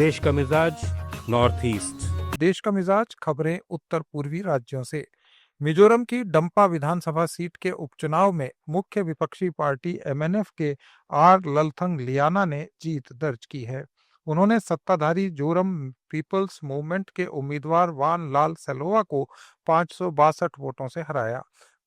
देश का मिजाज नॉर्थ ईस्ट। देश का मिजाज खबरें उत्तर पूर्वी राज्यों से। मिजोरम की डंपा विधानसभा सीट के उपचुनाव में मुख्य विपक्षी पार्टी एमएनएफ के आर ललथंग लियाना ने जीत दर्ज की है। उन्होंने सत्ताधारी जोरम पीपल्स मूवमेंट के उम्मीदवार वान लाल सेलोवा को 562 वोटों से हराया।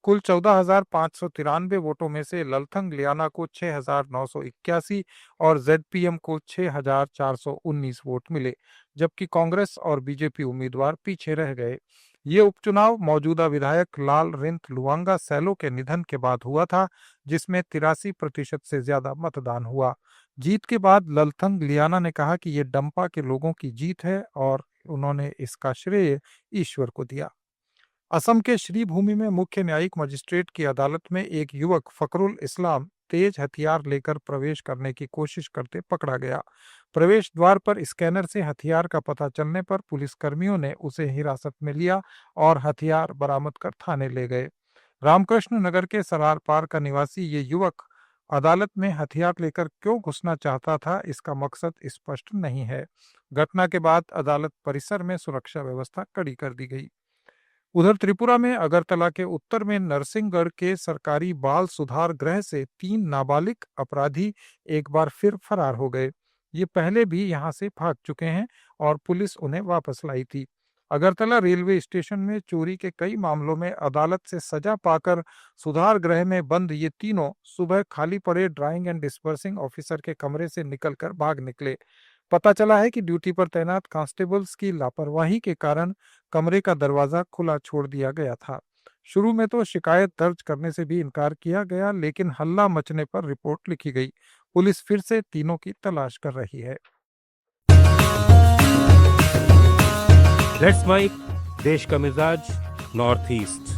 कुल 14,593 वोटों में से ललथंग लियाना को 6,981 और जेडपीएम को 6,419 वोट मिले, जबकि कांग्रेस और बीजेपी उम्मीदवार पीछे रह गए। ये उपचुनाव मौजूदा विधायक लाल रिंथ लुआंगा सैलो के निधन के बाद हुआ था, जिसमें 83% से ज्यादा मतदान हुआ। जीत के बाद ललथंग लियाना ने कहा कि ये डंपा के लोगों की जीत है और उन्होंने इसका श्रेय ईश्वर को दिया। असम के श्रीभूमि में मुख्य न्यायिक मजिस्ट्रेट की अदालत में एक युवक फकरुल इस्लाम तेज हथियार लेकर प्रवेश करने की कोशिश करते पकड़ा गया। प्रवेश द्वार पर स्कैनर से हथियार का पता चलने पर पुलिसकर्मियों ने उसे हिरासत में लिया और हथियार बरामद कर थाने ले गए। रामकृष्ण नगर के सरार पार का निवासी ये युवक अदालत में हथियार लेकर क्यों घुसना चाहता था, इसका मकसद स्पष्ट नहीं है। घटना के बाद अदालत परिसर में सुरक्षा व्यवस्था कड़ी कर दी गई। उधर त्रिपुरा में अगरतला के उत्तर में नरसिंहगढ़ के सरकारी बाल सुधार गृह से 3 नाबालिग अपराधी एक बार फिर फरार हो गए। ये पहले भी यहां से भाग चुके हैं और पुलिस उन्हें वापस लाई थी। अगरतला रेलवे स्टेशन में चोरी के कई मामलों में अदालत से सजा पाकर सुधार गृह में बंद ये तीनों सुबह खाली पड़े ड्राइंग एंड डिस्पर्सिंग ऑफिसर के कमरे से निकलकर भाग निकले। पता चला है कि ड्यूटी पर तैनात कांस्टेबल्स की लापरवाही के कारण कमरे का दरवाजा खुला छोड़ दिया गया था। शुरू में तो शिकायत दर्ज करने से भी इनकार किया गया, लेकिन हल्ला मचने पर रिपोर्ट लिखी गई। पुलिस फिर से तीनों की तलाश कर रही है। लेट्स माइक देश का मिजाज नॉर्थ ईस्ट।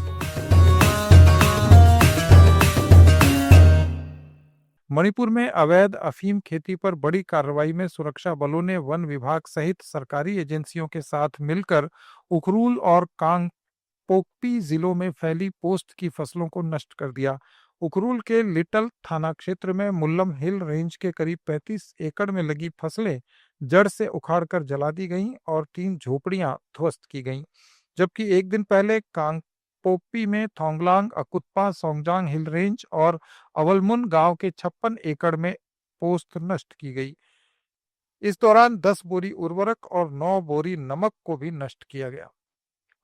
मणिपुर में अवैध अफीम खेती पर बड़ी कार्रवाई में सुरक्षा बलों ने वन विभाग सहित सरकारी एजेंसियों के साथ मिलकर उखरूल और कांगपोकपी जिलों में फैली पोस्त की फसलों को नष्ट कर दिया। उखरूल के लिटल थाना क्षेत्र में मुल्लम हिल रेंज के करीब 35 एकड़ में लगी फसलें जड़ से उखाड़कर जला दी गईं और 3 झोपड़ियां ध्वस्त की गईं, जबकि एक दिन पहले पोपी में थोंगलांग अकुत्पा सोंगजांग हिल रेंज और अवलमुन गांव के 56 एकड़ में पोस्त नष्ट की गई। इस दौरान 10 बोरी उर्वरक और 9 बोरी नमक को भी नष्ट किया गया।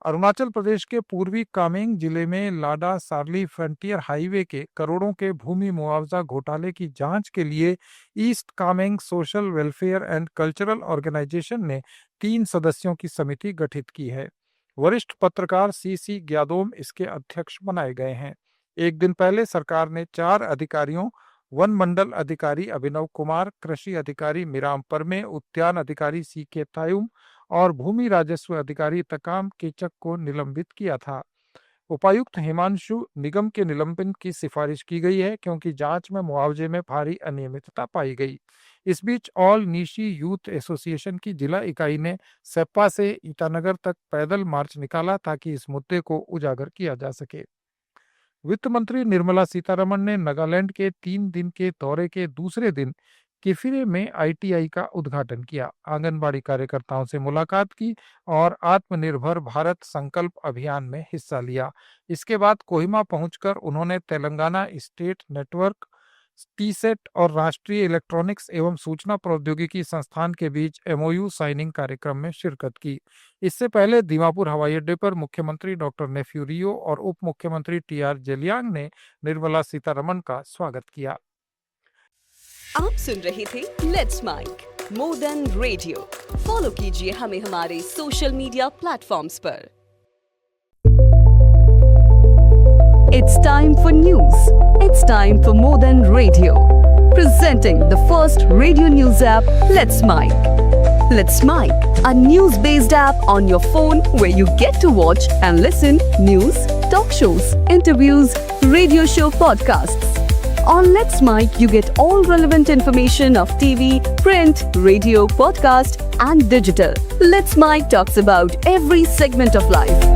अरुणाचल प्रदेश के पूर्वी कामेंग जिले में लाडा सार्ली फ्रंटियर हाईवे के करोड़ों के भूमि मुआवजा घोटाले की जांच के लिए East Kameng social welfare and cultural organisation ने 3 सदस्यों की समिति गठित की है। वरिष्ठ पत्रकार सीसी ग्यादोम इसके अध्यक्ष बनाए गए हैं। एक दिन पहले सरकार ने 4 अधिकारियों, वन मंडल अधिकारी अभिनव कुमार, कृषि अधिकारी मिराम परमे, उद्यान अधिकारी सीके तायुम और भूमि राजस्व अधिकारी तकाम केचक को निलंबित किया था। उपायुक्त हिमांशु निगम के निलंबन की सिफारिश की गई है, क्योंकि जांच में मुआवजे में भारी अनियमितता पाई गई। इस बीच ऑल नीशी यूथ एसोसिएशन की जिला इकाई ने सेप्पा से ईटानगर तक पैदल मार्च निकाला ताकि इस मुद्दे को उजागर किया जा सके। वित्त मंत्री निर्मला सीतारमण ने नागालैंड के 3 दिन के दौरे के दूसरे दिन किफिरे में आईटीआई का उद्घाटन किया, आंगनबाड़ी कार्यकर्ताओं से मुलाकात की और आत्मनिर्भर भारत संकल्प अभियान में हिस्सा लिया। इसके बाद कोहिमा पहुंचकर उन्होंने तेलंगाना स्टेट नेटवर्क, टीसेट और राष्ट्रीय इलेक्ट्रॉनिक्स एवं सूचना प्रौद्योगिकी संस्थान के बीच एमओयू साइनिंग कार्यक्रम में शिरकत की। इससे पहले दीमापुर हवाई अड्डे पर मुख्यमंत्री डॉक्टर नेफ्यू रियो और उप मुख्यमंत्री टीआर जेलियांग ने निर्मला सीतारमण का स्वागत किया। आप सुन रहे थे let's mike more than radio. Follow कीजिए हमें हमारे सोशल मीडिया प्लेटफॉर्म्स पर। It's time for news. It's time for More Than Radio. Presenting the first radio news app, Let's Mic. Let's Mic, a news-based app on your phone where you get to watch and listen news, talk shows, interviews, radio show podcasts. On Let's Mic, you get all relevant information of TV, print, radio, podcast, and digital. Let's Mic talks about every segment of life.